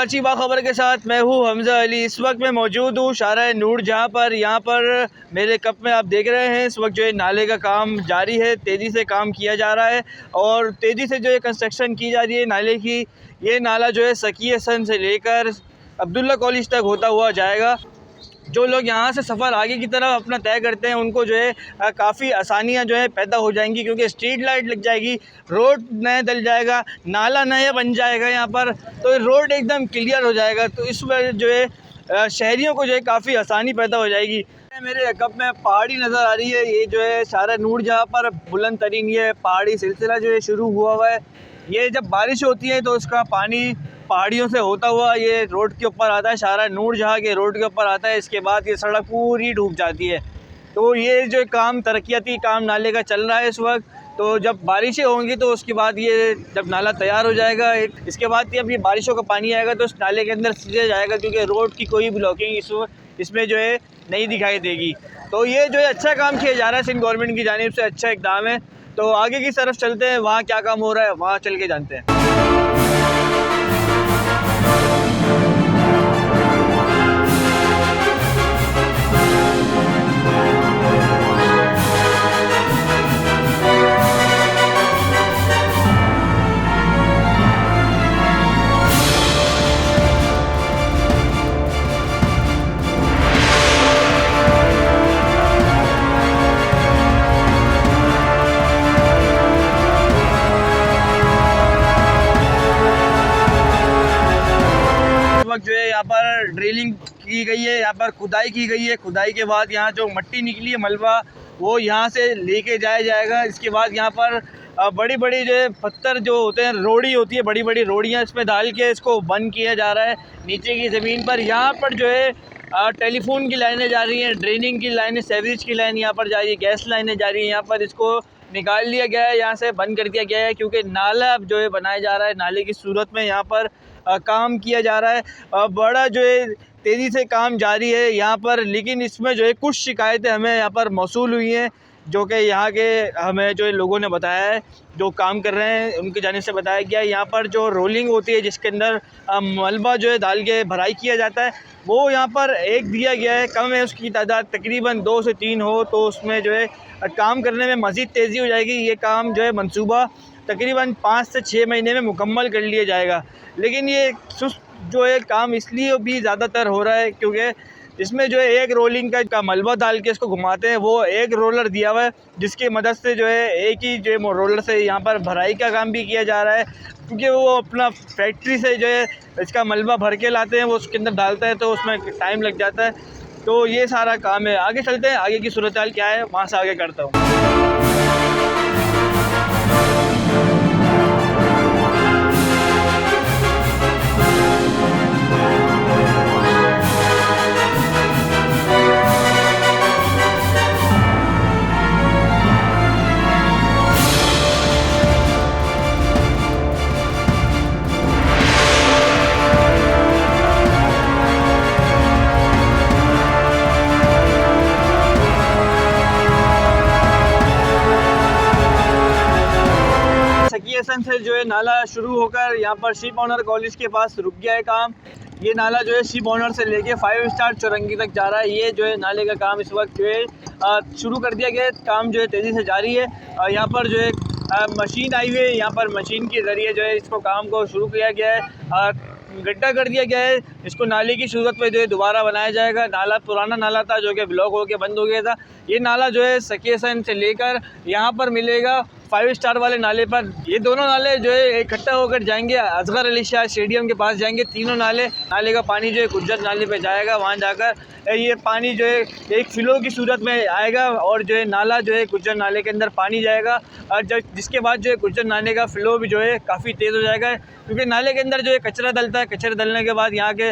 कराची बाखबर के साथ मैं हूँ हमजा अली। इस वक्त मैं मौजूद हूँ शाहराह नूर जहाँ पर यहाँ पर मेरे कप में आप देख रहे हैं इस वक्त जो है नाले का काम जारी है, तेज़ी से काम किया जा रहा है और तेज़ी से जो है कंस्ट्रक्शन की जा रही है नाले की। ये नाला जो है सकी हसन से लेकर अब्दुल्ला कॉलेज तक होता हुआ जाएगा। जो लोग यहाँ से सफ़र आगे की तरफ अपना तय करते हैं उनको जो है काफ़ी आसानियाँ जो है पैदा हो जाएंगी, क्योंकि स्ट्रीट लाइट लग जाएगी, रोड नया डल जाएगा, नाला नया बन जाएगा यहाँ पर, तो रोड एकदम क्लियर हो जाएगा। तो इस वजह जो है शहरियों को जो है काफ़ी आसानी पैदा हो जाएगी। मेरे कप में पहाड़ी नज़र आ रही है, ये जो है शाहराह नूर जहाँ पर बुलंद तरीन ये पहाड़ी सिलसिला जो है शुरू हुआ है। ये जब बारिश होती है तो उसका पानी पहाड़ियों से होता हुआ ये रोड के ऊपर आता है, शाहराह नूर जहाँ के रोड के ऊपर आता है। इसके बाद ये सड़क पूरी डूब जाती है। तो ये जो काम तरक्याती काम नाले का चल रहा है इस वक्त। तो जब बारिशें होंगी तो उसके बाद ये जब नाला तैयार हो जाएगा, इसके बाद जब ये बारिशों का पानी आएगा तो उस नाले के अंदर सीधे जाएगा, क्योंकि रोड की कोई ब्लॉकिंग इसमें जो है नहीं दिखाई देगी। तो ये जो है अच्छा काम किया जा रहा है सिंध गवर्नमेंट की जानिब से, अच्छा इक़दाम है। तो आगे की तरफ चलते हैं, वहाँ क्या काम हो रहा है वहाँ चल के जानते हैं। वक्त जो है यहाँ पर ड्रिलिंग की गई है, यहाँ पर खुदाई की गई है। खुदाई के बाद यहाँ जो मट्टी निकली है मलबा वो यहाँ से लेके जाया जाएगा। इसके बाद यहाँ पर बड़ी बड़ी जो है पत्थर जो होते हैं, रोड़ी होती है, बड़ी बड़ी रोड़ियाँ इसमें डाल के इसको बंद किया जा रहा है नीचे की ज़मीन पर। यहाँ पर जो है टेलीफोन की लाइनें जा रही हैं, ड्रेनिंग की लाइनें, सेवरेज की लाइन यहाँ पर जा रही है, गैस लाइनें जा रही हैं। यहाँ पर इसको निकाल लिया गया है, यहाँ से बंद कर दिया गया है, क्योंकि नाला जो है बनाया जा रहा है, नाले की सूरत में यहाँ पर काम किया जा रहा है। बड़ा जो है तेज़ी से काम जारी है यहाँ पर। लेकिन इसमें जो है कुछ शिकायतें हमें यहाँ पर मौसूल हुई हैं, जो कि यहाँ के हमें जो लोगों ने बताया है, जो काम कर रहे हैं उनकी जानिब से बताया गया है। यहाँ पर जो रोलिंग होती है जिसके अंदर मलबा जो है डाल के भराई किया जाता है, वो यहाँ पर एक दिया गया है, कम है उसकी तादाद, तकरीबन 2 से 3 हो तो उसमें जो है काम करने में मज़ीद तेज़ी हो जाएगी। ये काम जो है मंसूबा तकरीबन 5 से 6 महीने में मुकम्मल कर लिया जाएगा। लेकिन ये सुस्त जो है काम इसलिए भी ज़्यादातर हो रहा है क्योंकि इसमें जो है एक रोलिंग का मलबा डाल के इसको घुमाते हैं, वो एक रोलर दिया हुआ है जिसकी मदद से जो है एक ही जो है रोलर से यहाँ पर भराई का काम भी किया जा रहा है, क्योंकि वो अपना फैक्ट्री से जो है इसका मलबा भर के लाते हैं, वो उसके अंदर डालता है तो उसमें टाइम लग जाता है। तो ये सारा काम है। आगे चलते हैं, आगे की सूरत हाल क्या है वहाँ से आगे करता हूँ। सकी हसन से जो है नाला शुरू होकर यहाँ पर शिप ऑनर कॉलेज के पास रुक गया है काम। ये नाला जो है शिप ऑनर से लेके 5 स्टार चौरंगी तक जा रहा है। ये जो है नाले का काम इस वक्त जो है शुरू कर दिया गया है, काम जो है तेज़ी से जारी है। यहाँ पर जो है मशीन आई हुई है, यहाँ पर मशीन के ज़रिए जो है इसको काम को शुरू किया गया है। गड्ढा कर दिया गया है, इसको नाले की सूरत में जो है दोबारा बनाया जाएगा। नाला पुराना नाला था जो कि ब्लॉक होकर बंद हो गया था। ये नाला जो है सकी हसन से लेकर यहाँ पर मिलेगा 5 स्टार वाले नाले पर। ये दोनों नाले जो है इकट्ठा होकर जाएंगे, असगर अली शाह स्टेडियम के पास जाएंगे। तीनों नाले का पानी जो है गुज्जर नाले पे जाएगा। वहाँ जाकर ये पानी जो है एक फ्लो की सूरत में आएगा और जो है नाला जो है गुज्जर नाले के अंदर पानी जाएगा, और जिसके बाद जो है गुज्जर नाले का फ्लो भी जो है काफ़ी तेज़ हो जाएगा, क्योंकि नाले के अंदर जो है कचरा डलता है। कचरा डलने के बाद यहाँ के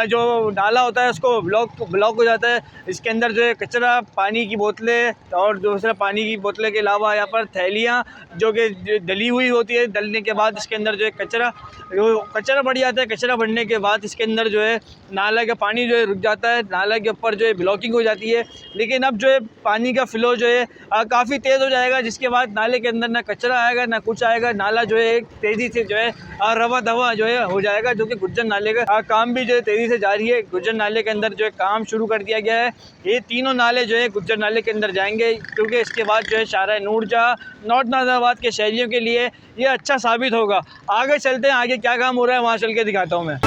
जो नाला होता है उसको ब्लॉक हो जाता है। इसके अंदर जो है कचरा, पानी की बोतलें और दूसरा पानी की बोतलें के अलावा यहाँ पर थैलियाँ जो कि डली हुई होती है, डलने के बाद इसके अंदर जो है कचरा बढ़ जाता है। कचरा बढ़ने के बाद इसके अंदर जो है नाला का पानी जो है रुक जाता है, नाला के ऊपर जो है ब्लॉकिंग हो जाती है। लेकिन अब जो है पानी का फ्लो जो है काफ़ी तेज़ हो जाएगा, जिसके बाद नाले के अंदर ना कचरा आएगा ना कुछ आएगा। नाला जो है तेज़ी से जो है रवा दवा जो है हो जाएगा, जो कि गुज्जर नाले का काम भी जो है तेज़ी से जारी है। गुज्जर नाले के अंदर जो है काम शुरू कर दिया गया है। ये तीनों नाले जो है गुज्जर नाले के अंदर जाएंगे, क्योंकि इसके बाद जो है शाहराह नूरजहाँ नॉर्थ नाज़िराबाद के शहरियों के लिए ये अच्छा साबित होगा। आगे चलते हैं, आगे क्या काम हो रहा है वहाँ चल के दिखाता हूँ मैं।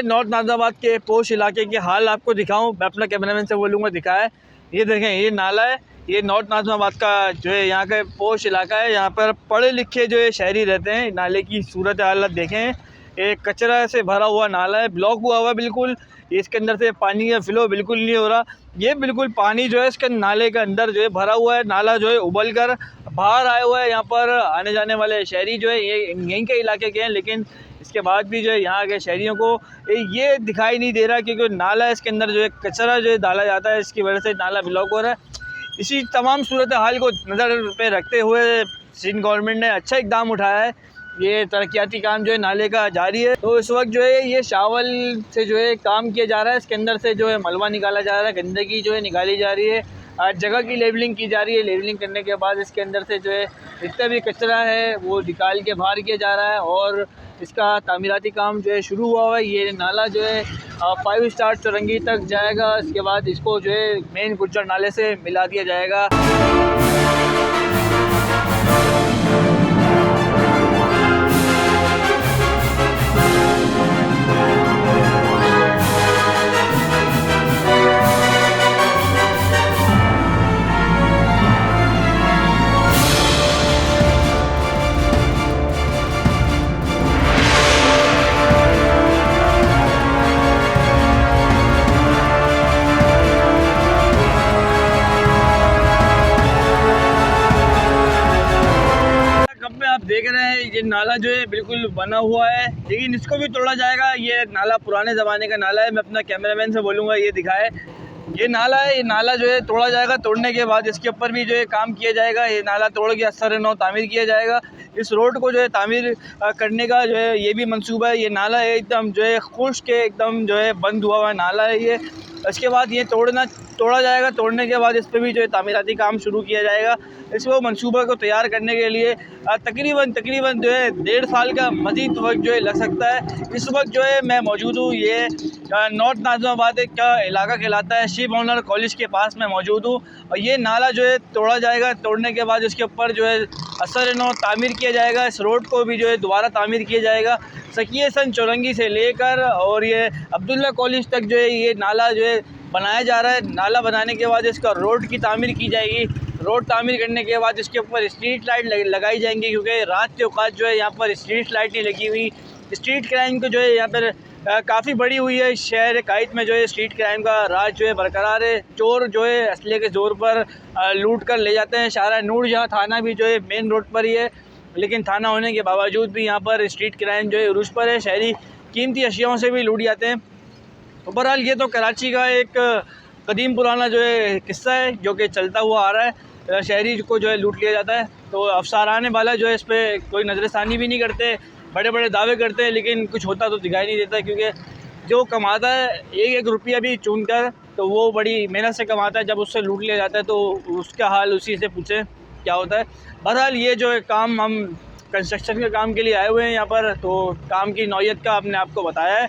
नॉर्थ नाज़िराबाद के पोश इलाके के हाल आपको दिखाऊं, मैं अपना कैमरामैन से बोलूँगा दिखाए। ये देखें, ये नाला है, ये नॉर्थ नाज़िराबाद का जो है यहाँ का पोश इलाका है। यहाँ पर पढ़े लिखे जो है शहरी रहते हैं। नाले की सूरत हालत देखें, एक कचरा से भरा हुआ नाला है, ब्लॉक हुआ हुआ बिल्कुल। इसके अंदर से पानी का फ्लो बिल्कुल नहीं हो रहा। ये बिल्कुल पानी जो है इसके नाले के अंदर जो है भरा हुआ है। नाला जो है उबल कर बाहर आया हुआ है। यहाँ पर आने जाने वाले शहरी जो है ये यहीं के इलाके के हैं, लेकिन इसके बाद भी जो है यहाँ के शहरियों को ये दिखाई नहीं दे रहा, क्योंकि नाला इसके अंदर जो है कचरा जो है डाला जाता है, इसकी वजह से नाला ब्लॉक हो रहा है। इसी तमाम सूरत हाल को नज़र पे रखते हुए सिंध गवर्नमेंट ने अच्छा इकदाम उठाया है। ये तरक्याती काम जो है नाले का जारी है। तो इस वक्त जो है ये शावल से जो है काम किया जा रहा है। इसके अंदर से जो है मलबा निकाला जा रहा है, गंदगी जो है निकाली जा रही है, जगह की लेवलिंग की जा रही है। लेवलिंग करने के बाद इसके अंदर से जो है जितना भी कचरा है वो निकाल के बाहर किया जा रहा है, और इसका तामीराती काम जो है शुरू हुआ है। ये नाला जो है 5 स्टार चौरंगी तक जाएगा। इसके बाद इसको जो है मेन गुज्जर नाले से मिला दिया जाएगा। आप देख रहे हैं ये नाला जो है बिल्कुल बना हुआ है, लेकिन इसको भी तोड़ा जाएगा। ये नाला पुराने ज़माने का नाला है। मैं अपना कैमरामैन से बोलूँगा ये दिखाए। ये नाला है, ये नाला जो है तोड़ा जाएगा। तोड़ने के बाद इसके ऊपर भी जो है काम किया जाएगा। ये नाला तोड़ के असर नौ तामीर किया जाएगा। इस रोड को जो है तामीर करने का जो है ये भी मंसूबा है। ये नाला है एकदम जो है खुश्क के एकदम जो है बंद हुआ हुआ नाला है ये। इसके बाद ये तोड़ा जाएगा। तोड़ने के बाद इस पर भी जो है तामीराती काम शुरू किया जाएगा। इसको मंसूबा को तैयार करने के लिए तकरीबन जो है 1.5 साल का मज़ीद वक्त जो है लग सकता है। इस वक्त जो है मैं मौजूद हूँ, ये नॉर्थ नाज़िराबाद का इलाका कहलाता है, शिप ऑनर कॉलेज के पास मैं मौजूद हूँ। और ये नाला जो है तोड़ा जाएगा। तोड़ने के बाद इसके ऊपर जो है असर नौ तामीर किया जाएगा। इस रोड को भी जो है दोबारा तामीर किया जाएगा। सकिए सन चौरंगी से लेकर और ये अब्दुल्ला कॉलेज तक जो है ये नाला जो है बनाया जा रहा है। नाला बनाने के बाद इसका रोड की तामीर की जाएगी। रोड तामीर करने के बाद इसके ऊपर स्ट्रीट लाइट लगाई जाएंगी, क्योंकि रात के औकात जो है यहाँ पर स्ट्रीट लाइट नहीं लगी हुई। स्ट्रीट क्राइम को जो है यहाँ पर काफ़ी बड़ी हुई है। शहर कायद में जो है स्ट्रीट क्राइम का राज जो है बरकरार है। चोर जो है असले के ज़ोर पर लूट कर ले जाते हैं। शाहराह नूरजहाँ थाना भी जो है मेन रोड पर ही है, लेकिन थाना होने के बावजूद भी यहाँ पर स्ट्रीट क्राइम जो है उरूज पर है। शहरी कीमती अशियाओं से भी लूट जाते हैं। तो बहरहाल ये तो कराची का एक कदीम पुराना जो है किस्सा है, जो कि चलता हुआ आ रहा है। शहरी को जो है लूट लिया जाता है। तो अफसराने वाला जो है इस पर कोई नज़रसानी भी नहीं करते, बड़े बड़े दावे करते हैं, लेकिन कुछ होता तो दिखाई नहीं देता। क्योंकि जो कमाता है एक रुपया भी चुन कर, तो वो बड़ी मेहनत से कमाता है। जब उससे लूट लिया जाता है तो उसका हाल उसी से पूछें क्या होता है। बहरहाल ये जो है काम, हम कंस्ट्रक्शन के काम के लिए आए हुए हैं यहाँ पर, तो काम की नौयत का आपने आपको बताया है।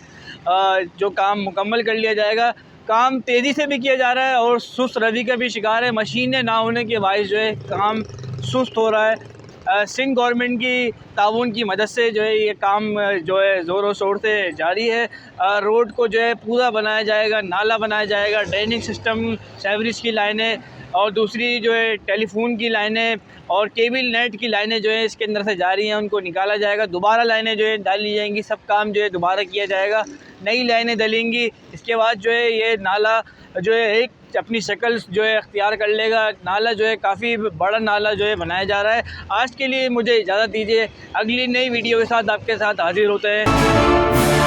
जो काम मुकम्मल कर लिया जाएगा। काम तेज़ी से भी किया जा रहा है और सुस्त रवि का भी शिकार है। मशीनें ना होने के बायस जो है काम सुस्त हो रहा है। सिंध गवर्नमेंट की ताउन की मदद से जो है ये काम जो है ज़ोरों शोर से जारी है। रोड को जो है पूरा बनाया जाएगा, नाला बनाया जाएगा, ड्रेनिंग सिस्टम, सेवरेज की लाइनें, और दूसरी जो है टेलीफोन की लाइनें और केबल नेट की लाइनें जो है इसके अंदर से जा रही हैं, उनको निकाला जाएगा। दोबारा लाइनें जो है डाली जाएंगी, सब काम जो है दोबारा किया जाएगा, नई लाइनें डलेंगी। इसके बाद जो है ये नाला जो है एक अपनी शक्ल जो है अख्तियार कर लेगा। नाला जो है काफ़ी बड़ा नाला जो है बनाया जा रहा है। आज के लिए मुझे इजाज़त दीजिए, अगली नई वीडियो के साथ आपके साथ हाजिर होते हैं।